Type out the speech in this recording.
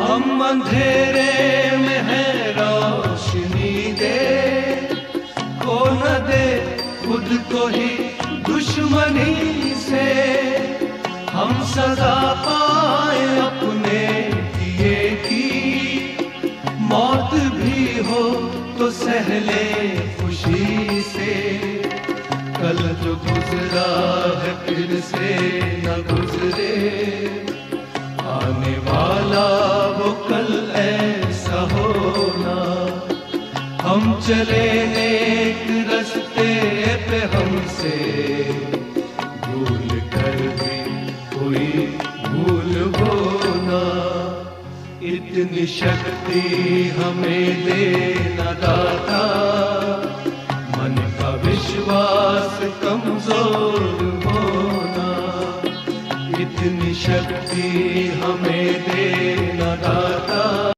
हम अंधेरे में है रोशनी दे, खो न दे खुद को ही दुश्मनी से। हम सजा पाए अपने किए की, मौत भी हो तो सहले खुशी से। कल जो गुजरा है फिर से न गुजरे, आने वाला वो कल ऐसा होना। हम चले नेक रास्ते पे, हमसे भूल कर भी कोई भूल होना। इतनी शक्ति हमें देना दाता, मन का विश्वास कमजोर होना। इतनी शक्ति हमें दे